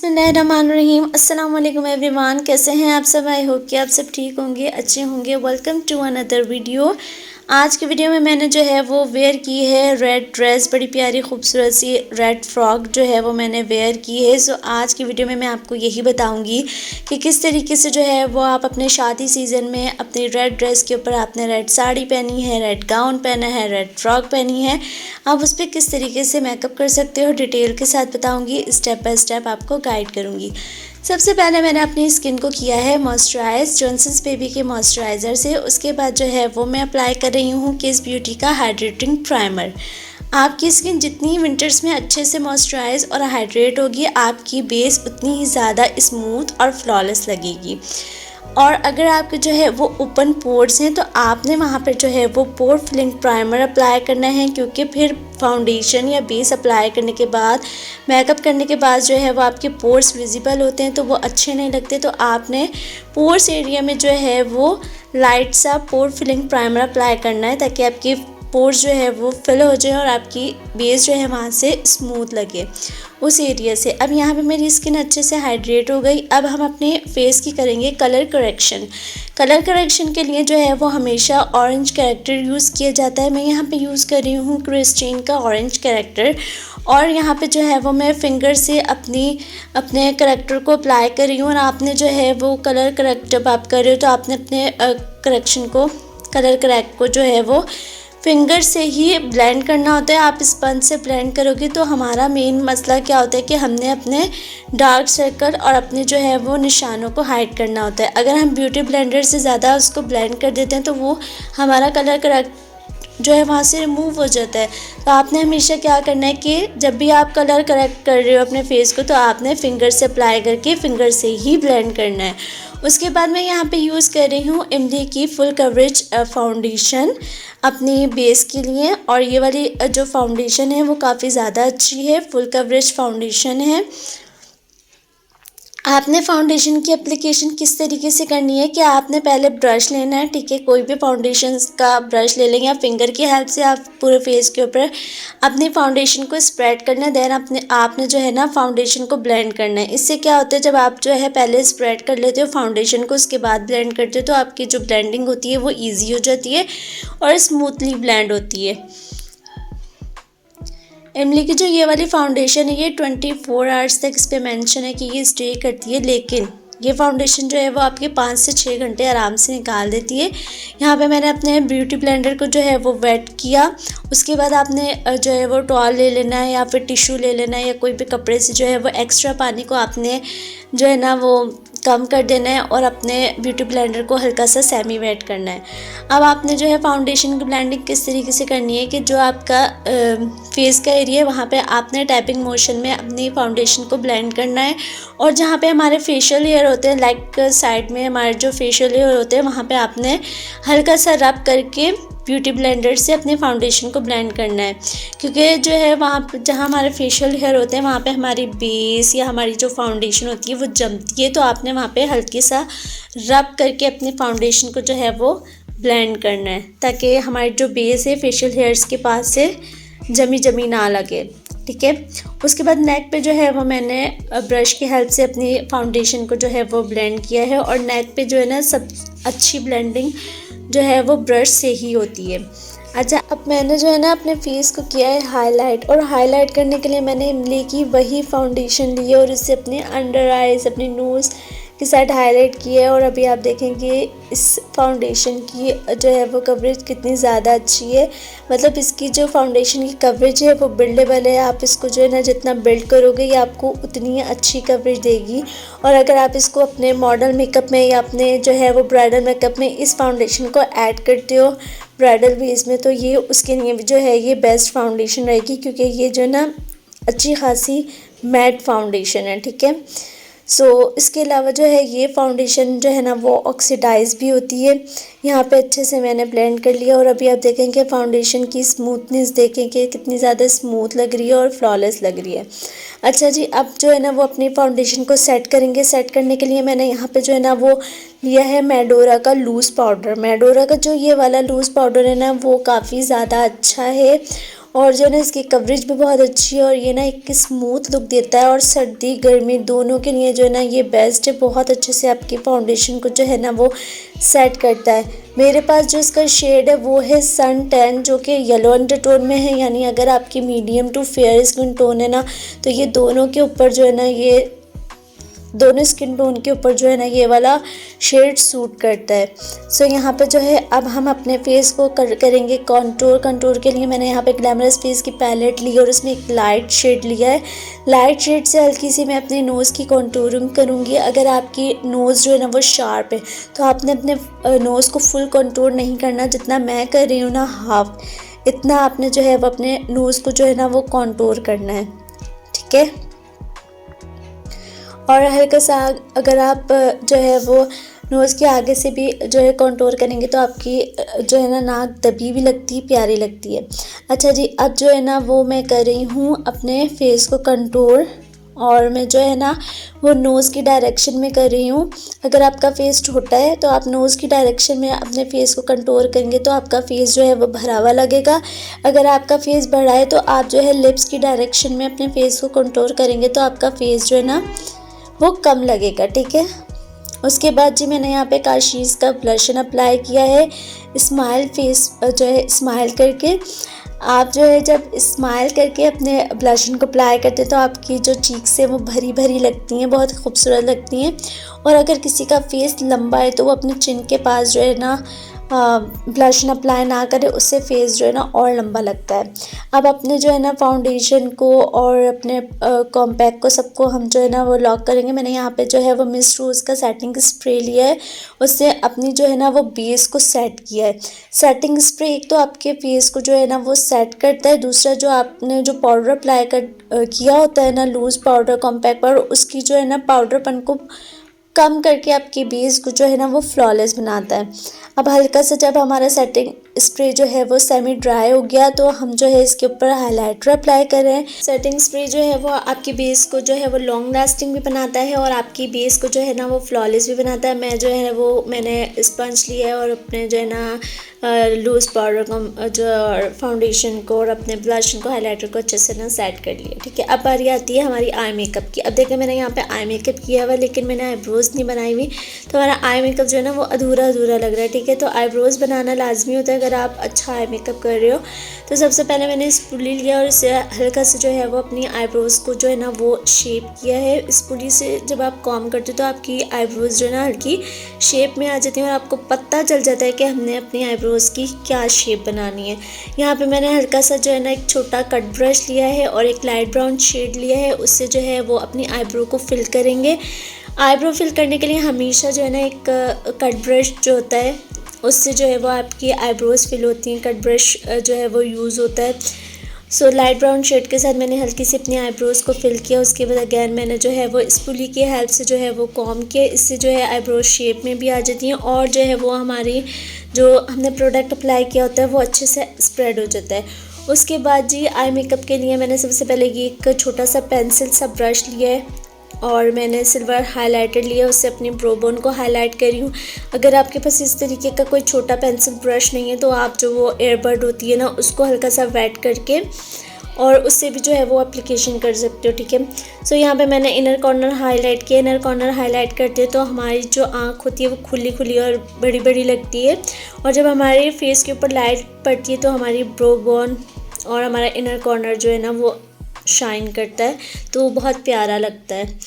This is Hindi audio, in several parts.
बिस्मिल्लाहिर्रहमानिर्रहीम। अस्सलाम वालेकुम एवरीवन, कैसे हैं आप सब। आई होप कि आप सब ठीक होंगे, अच्छे होंगे। Welcome to another video. आज की वीडियो में मैंने जो है वो वेयर की है रेड ड्रेस, बड़ी प्यारी खूबसूरत सी रेड फ्रॉक जो है वो मैंने वेयर की है। सो आज की वीडियो में मैं आपको यही बताऊंगी कि किस तरीके से जो है वो आप अपने शादी सीज़न में अपनी रेड ड्रेस के ऊपर आपने रेड साड़ी पहनी है, रेड गाउन पहना है, रेड फ्रॉक पहनी है, आप उस पर किस तरीके से मेकअप कर सकते हो डिटेल के साथ बताऊंगी। स्टेप बाय स्टेप आपको गाइड करूंगी। सबसे पहले मैंने अपनी स्किन को किया है मॉइस्चराइज जॉनसन्स बेबी के मॉइस्चराइज़र से। उसके बाद जो है वो मैं अप्लाई कर रही हूँ किस ब्यूटी का हाइड्रेटिंग प्राइमर। आपकी स्किन जितनी विंटर्स में अच्छे से मॉइस्चराइज और हाइड्रेट होगी, आपकी बेस उतनी ही ज़्यादा स्मूथ और फ्लॉलेस लगेगी। और अगर आपके जो है वो ओपन पोर्स हैं तो आपने वहाँ पर जो है वो पोर फिलिंग प्राइमर अप्लाई करना है, क्योंकि फिर फाउंडेशन या बेस अप्लाई करने के बाद मेकअप करने के बाद जो है वो आपके पोर्स विजिबल होते हैं तो वो अच्छे नहीं लगते। तो आपने पोर्स एरिया में जो है वो लाइट सा पोर फिलिंग प्राइमर अप्लाई करना है, ताकि आपकी पोर्स जो है वो फिल हो जाए और आपकी बेस जो है वहाँ से स्मूथ लगे उस एरिया से। अब यहाँ पे मेरी स्किन अच्छे से हाइड्रेट हो गई। अब हम अपने फेस की करेंगे कलर करेक्शन। कलर करेक्शन के लिए जो है वो हमेशा ऑरेंज कैरेक्टर यूज़ किया जाता है। मैं यहाँ पे यूज़ कर रही हूँ क्रिस्टीन का ऑरेंज कैरेक्टर, और यहाँ पे जो है वो मैं फिंगर से अपने करेक्टर को अप्लाई कर रही हूँ। और आपने जो है वो कलर करेक्ट जब आप कर रहे हो तो आपने अपने करेक्शन को कलर करेक्ट को जो है वो फिंगर से ही ब्लेंड करना होता है। आप स्पंज से ब्लेंड करोगे तो हमारा मेन मसला क्या होता है कि हमने अपने डार्क सर्कल और अपने जो है वो निशानों को हाइड करना होता है। अगर हम ब्यूटी ब्लेंडर से ज़्यादा उसको ब्लेंड कर देते हैं तो वो हमारा कलर करेक्ट जो है वहाँ से रिमूव हो जाता है। तो आपने हमेशा क्या करना है कि जब भी आप कलर करेक्ट कर रहे हो अपने फेस को तो आपने फिंगर से अप्लाई करके फिंगर से ही ब्लेंड करना है। उसके बाद मैं यहाँ पे यूज़ कर रही हूँ इमली की फुल कवरेज फाउंडेशन अपनी बेस के लिए। और ये वाली जो फाउंडेशन है वो काफ़ी ज़्यादा अच्छी है, फुल कवरेज फाउंडेशन है। आपने फाउंडेशन की एप्लीकेशन किस तरीके से करनी है कि आपने पहले ब्रश लेना है, ठीक है, कोई भी फाउंडेशन का ब्रश ले लेंगे या फिंगर की हेल्प से आप पूरे फेस के ऊपर अपनी फाउंडेशन को स्प्रेड करना है। देन आपने जो है ना फाउंडेशन को ब्लेंड करना है। इससे क्या होता है, जब आप जो है पहले स्प्रेड कर लेते हो फाउंडेशन को, उसके बाद ब्लेंड करते हो तो आपकी जो ब्लेंडिंग होती है वो ईजी हो जाती है और स्मूथली ब्लेंड होती है। इमली की जो ये वाली फाउंडेशन है ये 24 आवर्स तक इस पर मेंशन है कि ये स्टे करती है, लेकिन ये फाउंडेशन जो है वो आपके 5 से 6 घंटे आराम से निकाल देती है। यहाँ पे मैंने अपने ब्यूटी ब्लेंडर को जो है वो वेट किया। उसके बाद आपने जो है वो टॉवल ले लेना है या फिर टिश्यू ले लेना है या कोई भी कपड़े से जो है वो एक्स्ट्रा पानी को आपने जो है ना वो कम कर देना है और अपने ब्यूटी ब्लेंडर को हल्का सा सेमी वेट करना है। अब आपने जो है फाउंडेशन की ब्लेंडिंग किस तरीके से करनी है कि जो आपका फेस का एरिया है वहाँ पे आपने टैपिंग मोशन में अपनी फाउंडेशन को ब्लेंड करना है। और जहाँ पे हमारे फेशियल हेयर होते हैं, लाइक साइड में हमारे जो फेशियल हेयर होते हैं, वहाँ पे आपने हल्का सा रब करके ब्यूटी ब्लेंडर से अपने फाउंडेशन को ब्लेंड करना है। क्योंकि जो है वहाँ पर जहाँ हमारे फेशियल हेयर होते हैं वहाँ पे हमारी बेस या हमारी जो फाउंडेशन होती है वो जमती है, तो आपने वहाँ पे हल्की सा रब करके अपने फाउंडेशन को जो है वो ब्लेंड करना है, ताकि हमारी जो बेस है फेशियल हेयर्स के पास से जमी ना लगे, ठीक है। उसके बाद नेक पे जो है वो मैंने ब्रश की हेल्प से अपनी फाउंडेशन को जो है वो ब्लेंड किया है। और नेक पे जो है ना सब अच्छी ब्लेंडिंग जो है वो ब्रश से ही होती है। अच्छा, अब मैंने जो है ना अपने फेस को किया है हाईलाइट, और हाईलाइट करने के लिए मैंने इमली की वही फाउंडेशन ली है और इससे अपने अंडर आइज़, अपनी नोज़ की साइड हाईलाइट की है। और अभी आप देखेंगे इस फाउंडेशन की जो है वो कवरेज कितनी ज़्यादा अच्छी है। मतलब इसकी जो फाउंडेशन की कवरेज है वो बिल्डेबल है। आप इसको जो है ना जितना बिल्ड करोगे ये आपको उतनी अच्छी कवरेज देगी। और अगर आप इसको अपने मॉडल मेकअप में या अपने जो है वो ब्राइडल मेकअप में इस फाउंडेशन को ऐड करते हो ब्राइडल बेस में, तो ये उसके लिए जो है ये बेस्ट फाउंडेशन रहेगी, क्योंकि ये जो है ना अच्छी खासी मैट फाउंडेशन है, ठीक है। इसके अलावा जो है ये फाउंडेशन जो है ना वो ऑक्सीडाइज भी होती है। यहाँ पे अच्छे से मैंने ब्लेंड कर लिया और अभी आप देखेंगे फाउंडेशन की स्मूथनेस देखेंगे कितनी ज़्यादा स्मूथ लग रही है और फ्लॉलेस लग रही है। अच्छा जी, अब जो है ना वो अपनी फाउंडेशन को सेट करेंगे। सेट करने के लिए मैंने यहाँ पे जो है ना वो लिया है मेडोरा का लूज़ पाउडर। मेडोरा का जो ये वाला लूज़ पाउडर है ना वो काफ़ी ज़्यादा अच्छा है और जो है ना इसकी कवरेज भी बहुत अच्छी है और ये ना एक स्मूथ लुक देता है और सर्दी गर्मी दोनों के लिए जो है ना ये बेस्ट है। बहुत अच्छे से आपकी फाउंडेशन को जो है ना वो सेट करता है। मेरे पास जो इसका शेड है वो है सन टैन, जो कि येलो अंडरटोन में है, यानी अगर आपकी medium to fair skin tone है ना तो ये दोनों के ऊपर जो है ना ये दोनों स्किन टोन के ऊपर जो है ना ये वाला शेड सूट करता है। सो यहाँ पे जो है अब हम अपने फेस को करेंगे कंटूर। कंटूर के लिए मैंने यहाँ पे ग्लैमरस फेस की पैलेट ली और उसमें एक लाइट शेड लिया है। लाइट शेड से हल्की सी मैं अपने नोज़ की कंटूरिंग करूँगी। अगर आपकी नोज़ जो है ना वो शार्प है तो आपने अपने नोज़ को फुल कंटूर नहीं करना, जितना मैं कर रही हूँ ना हाफ, इतना आपने जो है वो अपने नोज़ को जो है ना वो कंटूर करना है, ठीक है। और हल्का सा अगर आप जो है वो नोज़ के आगे से भी जो है कंटूर करेंगे तो आपकी जो है ना नाक दबी भी लगती है, प्यारी लगती है। अच्छा जी, अब जो है ना वो मैं कर रही हूँ अपने फेस को कंटूर और मैं जो है ना वो नोज़ की डायरेक्शन में कर रही हूँ। अगर आपका फेस छोटा है तो आप नोज़ की डायरेक्शन में अपने फेस को कंटूर करेंगे तो आपका फेस जो है वो भरा हुआ लगेगा। अगर आपका फेस बड़ा है तो आप जो है लिप्स की डायरेक्शन में अपने फेस को कंटूर करेंगे तो आपका फेस जो है ना वो कम लगेगा, ठीक है। उसके बाद जी मैंने यहाँ पे काशीज़ का ब्लशन अप्लाई किया है। स्माइल फेस जो है स्माइल करके आप जो है जब स्माइल करके अपने ब्लशन को अप्लाई करते हैं तो आपकी जो चीक्स है वो भरी भरी लगती हैं, बहुत खूबसूरत लगती हैं। और अगर किसी का फेस लंबा है तो वो अपने चिन के पास जो है ना ब्लशन अप्लाई ना करे, उससे फेस जो है ना और लंबा लगता है। अब अपने जो है ना फाउंडेशन को और अपने कॉम्पैक्ट को सबको हम जो है ना वो लॉक करेंगे। मैंने यहाँ पे जो है वो मिस रोज़ का सेटिंग स्प्रे लिया है, उससे अपनी जो है ना वो बेस को सेट किया है। सेटिंग स्प्रे एक तो आपके फेस को जो है ना वो सेट करता है, दूसरा जो आपने जो पाउडर अप्लाई किया होता है ना लूज़ पाउडर कॉम्पैक्ट पाउडर, उसकी जो है ना पाउडरपन को कम करके आपकी बेस को जो है ना वो फ्लॉलेस बनाता है। अब हल्का सा जब हमारा सेटिंग स्प्रे जो है वो सेमी ड्राई हो गया तो हम जो है इसके ऊपर हाइलाइटर अप्लाई कर रहे हैं। सेटिंग स्प्रे जो है वो आपकी बेस को जो है वो लॉन्ग लास्टिंग भी बनाता है और आपकी बेस को जो है ना वो फ्लॉलेस भी बनाता है। मैं जो है वो मैंने स्पंज लिया है और अपने जो है ना लूज़ पाउडर को जो फाउंडेशन को और अपने ब्लश को हाइलाइटर को अच्छे से ना सेट कर लिया, ठीक है। अब बारी आती है हमारी आई मेकअप की। अब देखें मैंने यहाँ पे आई मेकअप किया हुआ लेकिन मैंने आईब्रोज़ नहीं बनाई हुई, तो हमारा आई मेकअप जो है ना वो अधूरा अधूरा लग रहा है, ठीक है। तो आईब्रोज़ बनाना लाजमी होता है अगर आप अच्छा आई मेकअप कर रहे हो। तो सबसे पहले मैंने स्पूली लिया और इससे हल्का से जो है वो अपनी आईब्रोज़ को जो है ना वो शेप किया है। स्पूली से जब आप कॉम करते हो तो आपकी आईब्रोज़ जो है ना हल्की शेप में आ जाती हैं और आपको पता चल जाता है कि हमने अपनी आईब्रोज़ की क्या शेप बनानी है। यहाँ पे मैंने हल्का सा जो है ना एक छोटा कट ब्रश लिया है और एक लाइट ब्राउन शेड लिया है, उससे जो है वो अपनी आईब्रो को फिल करेंगे। आईब्रो फिल करने के लिए हमेशा जो है ना एक कट ब्रश जो होता है उससे जो है वो आपकी आईब्रोज़ फिल होती हैं, कट ब्रश जो है वो यूज़ होता है। सो लाइट ब्राउन शेड के साथ मैंने हल्की सी अपनी आईब्रोज़ को फिल किया। उसके बाद अगैन मैंने जो है वो स्पूली की हेल्प से जो है वो कॉम किया, इससे जो है आईब्रोज शेप में भी आ जाती हैं और जो है वो हमारी जो हमने प्रोडक्ट अप्लाई किया होता है वो अच्छे से स्प्रेड हो जाता है। उसके बाद जी आई मेकअप के लिए मैंने सबसे पहले ये एक छोटा सा पेंसिल सा ब्रश लिया है और मैंने सिल्वर हाइलाइटर लिया, उससे अपनी ब्रो बोन को हाईलाइट करी हूँ। अगर आपके पास इस तरीके का कोई छोटा पेंसिल ब्रश नहीं है तो आप जो वो एयरबड होती है ना उसको हल्का सा वेट करके और उससे भी जो है वो एप्लीकेशन कर सकते हो, ठीक है। सो यहाँ पे मैंने इनर कॉर्नर हाईलाइट किया। इनर कॉर्नर हाईलाइट करते तो हमारी जो आँख होती है वो खुली खुली और बड़ी बड़ी लगती है और जब हमारे फेस के ऊपर लाइट पड़ती है तो हमारी ब्रो बोन और हमारा इनर कॉर्नर जो है ना वो शाइन करता है, तो बहुत प्यारा लगता है।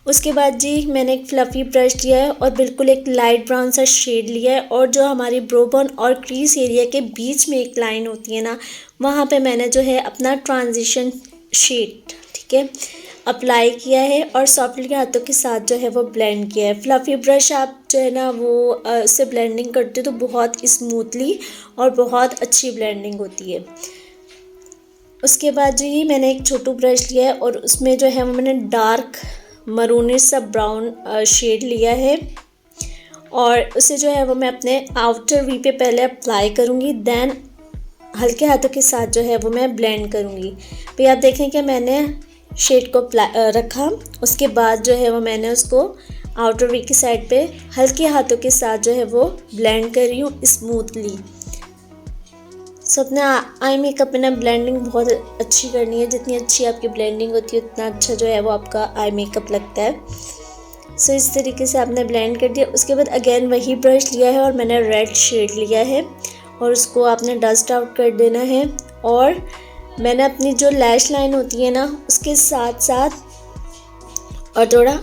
उसके बाद जी मैंने एक फ्लफ़ी ब्रश लिया है और बिल्कुल एक लाइट ब्राउन सा शेड लिया है और जो हमारी ब्रो बोन और क्रीज एरिया के बीच में एक लाइन होती है ना वहाँ पे मैंने जो है अपना ट्रांजिशन शेड, ठीक है, अप्लाई किया है और सॉफ्टली हाथों के साथ जो है वो ब्लेंड किया है। फ्लफ़ी ब्रश आप जो है ना वो उससे ब्लेंडिंग करते हो तो बहुत स्मूथली और बहुत अच्छी ब्लेंडिंग होती है। उसके बाद जी मैंने एक छोटू ब्रश लिया है और उसमें जो है वो मैंने डार्क मरूनिश सा ब्राउन शेड लिया है और उसे जो है वो मैं अपने आउटर वी पे पहले अप्लाई करूँगी, देन हल्के हाथों के साथ जो है वो मैं ब्लेंड करूँगी। फिर आप देखें कि मैंने शेड को रखा, उसके बाद जो है वो मैंने उसको आउटर वी की साइड पे हल्के हाथों के साथ जो है वो ब्लेंड कर रही हूँ स्मूथली। सो अपना आई मेकअप में ना ब्लेंडिंग बहुत अच्छी करनी है, जितनी अच्छी आपकी ब्लेंडिंग होती है उतना अच्छा जो है वो आपका आई मेकअप लगता है। सो इस तरीके से आपने ब्लेंड कर दिया। उसके बाद अगेन वही ब्रश लिया है और मैंने रेड शेड लिया है और उसको आपने डस्ट आउट कर देना है। और मैंने अपनी जो लैश लाइन होती है ना उसके साथ साथ और थोड़ा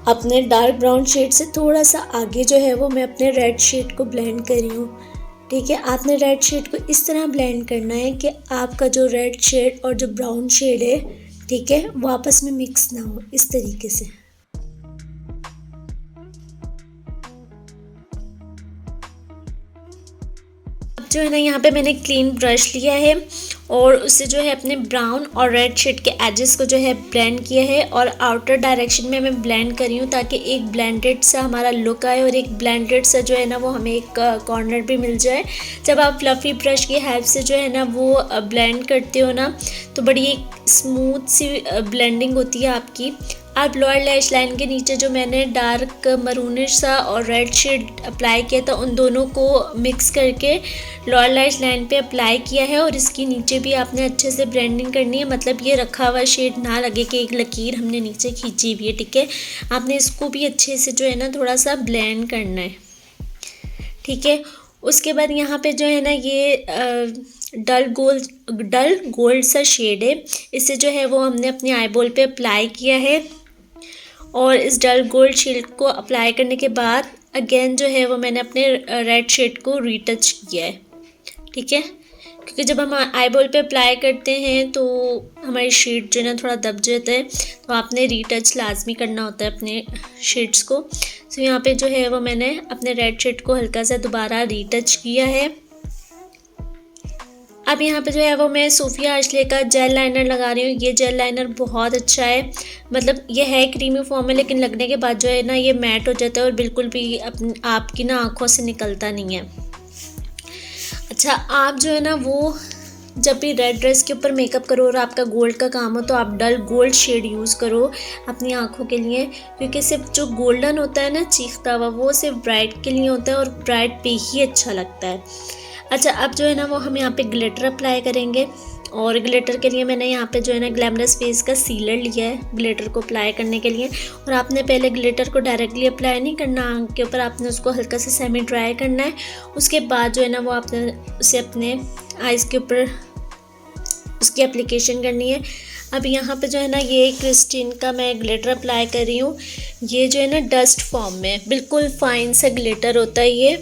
अपने डार्क ब्राउन शेड से थोड़ा सा आगे जो है वो मैं अपने रेड शेड को ब्लेंड कर रही हूँ। ठीक है, आपने रेड शेड को इस तरह ब्लेंड करना है कि आपका जो रेड शेड और जो ब्राउन शेड है, ठीक है, वो आपस में मिक्स ना हो, इस तरीके से। जो है ना यहाँ पे मैंने क्लीन ब्रश लिया है और उससे जो है अपने ब्राउन और रेड शेड के एजेस को जो है ब्लेंड किया है और आउटर डायरेक्शन में मैं ब्लेंड कर रही हूँ ताकि एक ब्लेंडेड सा हमारा लुक आए और एक ब्लेंडेड सा जो है ना वो हमें एक कॉर्नर भी मिल जाए। जब आप फ्लफ़ी ब्रश की हेल्प से जो है ना वो ब्लेंड करते हो ना तो बड़ी एक स्मूथ सी ब्लेंडिंग होती है आपकी। आप लोअर लैश लाइन के नीचे जो मैंने डार्क मरूनिश सा और रेड शेड अप्लाई किया था उन दोनों को मिक्स करके लोअर लैश लाइन पे अप्लाई किया है और इसकी नीचे भी आपने अच्छे से ब्लेंडिंग करनी है, मतलब ये रखा हुआ शेड ना लगे कि एक लकीर हमने नीचे खींची हुई है। ठीक है, आपने इसको भी अच्छे से जो है ना थोड़ा सा ब्लेंड करना है। ठीक है, उसके बाद यहाँ पे जो है ना ये डल गोल्ड सा शेड है, इससे जो है वो हमने अपने आईबॉल पे अप्लाई किया है और इस डल गोल्ड शेड को अप्लाई करने के बाद अगेन जो है वो मैंने अपने रेड शेड को रीटच किया है। ठीक है, क्योंकि जब हम आईबॉल पे अप्लाई करते हैं तो हमारी शेड जो है ना थोड़ा दब जाता है, तो आपने रीटच लाजमी करना होता है अपने शेड्स को। तो यहाँ पे जो है वो मैंने अपने रेड शेड को हल्का सा दोबारा रीटच किया है। अब यहाँ पे जो है वो मैं सोफिया आशले का जेल लाइनर लगा रही हूँ। ये जेल लाइनर बहुत अच्छा है, मतलब ये है क्रीमी फॉर्म में लेकिन लगने के बाद जो है ना ये मैट हो जाता है और बिल्कुल भी आपकी ना आँखों से निकलता नहीं है। अच्छा, आप जो है ना वो जब भी रेड ड्रेस के ऊपर मेकअप करो और आपका गोल्ड का काम हो तो आप डल गोल्ड शेड यूज़ करो अपनी आँखों के लिए, क्योंकि सिर्फ जो गोल्डन होता है ना चीखता हुआ वो सिर्फ ब्राइट के लिए होता है और ब्राइट पे ही अच्छा लगता है। अच्छा, अब जो है ना वो हम यहाँ पे ग्लिटर अप्लाई करेंगे और ग्लिटर के लिए मैंने यहाँ पे जो है ना ग्लैमरस फेस का सीलर लिया है ग्लिटर को अप्लाई करने के लिए। और आपने पहले ग्लिटर को डायरेक्टली अप्लाई नहीं करना आँख के ऊपर, आपने उसको हल्का सा सेमी ड्राई करना है। उसके बाद जो है ना वो आपने उसे अपने आइज़ के ऊपर उसकी एप्लीकेशन करनी है। अब यहाँ पे जो है ना ये क्रिस्टीन का मैं ग्लिटर अप्लाई कर रही हूँ। ये जो है ना डस्ट फॉर्म में बिल्कुल फ़ाइन सा ग्लिटर होता है ये।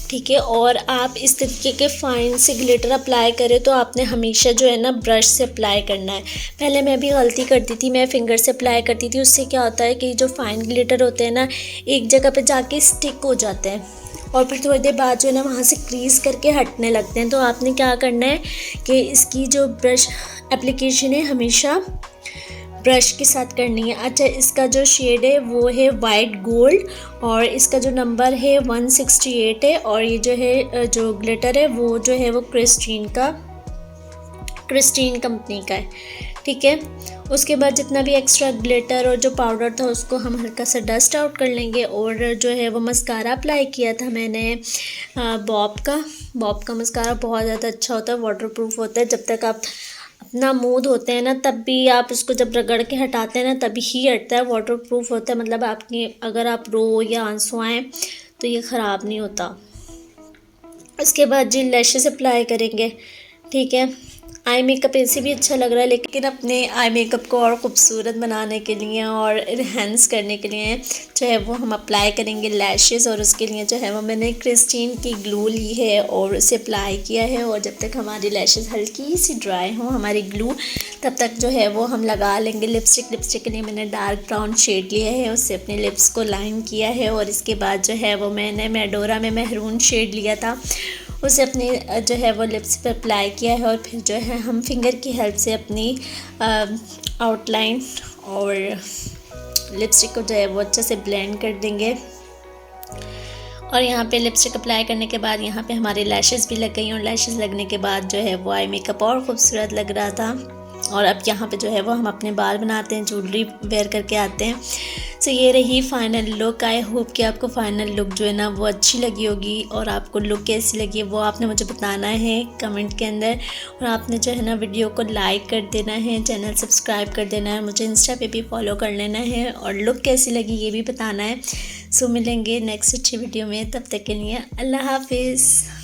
ठीक है, और आप इस तरीके के फ़ाइन से ग्लिटर अप्लाई करें तो आपने हमेशा जो है ना ब्रश से अप्लाई करना है। पहले मैं भी गलती करती थी, मैं फिंगर से अप्लाई करती थी। उससे क्या होता है कि जो फ़ाइन ग्लिटर होते हैं ना एक जगह पे जाके स्टिक हो जाते हैं और फिर थोड़ी देर बाद जो है ना वहाँ से क्रीज करके हटने लगते हैं। तो आपने क्या करना है कि इसकी जो ब्रश एप्लीकेशन है हमेशा ब्रश के साथ करनी है। अच्छा, इसका जो शेड है वो है वाइट गोल्ड और इसका जो नंबर है 168 है और ये जो है जो ग्लिटर है वो जो है वो क्रिस्टीन कंपनी का है। ठीक है, उसके बाद जितना भी एक्स्ट्रा ग्लिटर और जो पाउडर था उसको हम हल्का सा डस्ट आउट कर लेंगे। और जो है वो मस्कारा अप्लाई किया था मैंने बॉब का मस्कारा बहुत ज़्यादा अच्छा होता है, वाटरप्रूफ होता है। जब तक आप अपना मुंह धोते हैं ना तब भी आप इसको जब रगड़ के हटाते हैं ना तभी ही हटता है, वाटरप्रूफ होता है, मतलब आपकी अगर आप रो या आंसू आएँ तो ये ख़राब नहीं होता। उसके बाद जी लैशेस अप्लाई करेंगे। ठीक है, आई मेकअप ऐसे भी अच्छा लग रहा है लेकिन अपने आई मेकअप को और ख़ूबसूरत बनाने के लिए और इन्हेंस करने के लिए जो है वो हम अप्लाई करेंगे लैशेस। और उसके लिए जो है वो मैंने क्रिस्टीन की ग्लू ली है और उसे अप्लाई किया है। और जब तक हमारी लैशेस हल्की सी ड्राई हो हमारी ग्लू, तब तक जो है वो हम लगा लेंगे लिपस्टिक के लिए मैंने डार्क ब्राउन शेड लिया है, उससे अपने लिप्स को लाइन किया है। और इसके बाद जो है वो मैंने मेडोरा में मेहरून शेड लिया था, उसे अपने जो है वो लिप्स पे अप्लाई किया है। और फिर जो है हम फिंगर की हेल्प से अपनी आउटलाइन और लिपस्टिक को जो है वो अच्छे से ब्लेंड कर देंगे। और यहाँ पे लिपस्टिक अप्लाई करने के बाद यहाँ पे हमारे लैशेस भी लग गई और लैशेस लगने के बाद जो है वो आई मेकअप और ख़ूबसूरत लग रहा था। और अब यहाँ पे जो है वो हम अपने बाल बनाते हैं, ज्वेलरी वेयर करके आते हैं। सो ये रही फाइनल लुक। आई होप कि आपको फाइनल लुक जो है ना वो अच्छी लगी होगी, और आपको लुक कैसी लगी वो आपने मुझे बताना है कमेंट के अंदर। और आपने जो है ना वीडियो को लाइक कर देना है, चैनल सब्सक्राइब कर देना है, मुझे इंस्टा पे भी फॉलो कर लेना है, और लुक कैसी लगी ये भी बताना है। सो मिलेंगे नेक्स्ट अच्छी वीडियो में, तब तक के लिए अल्लाह हाफिज़।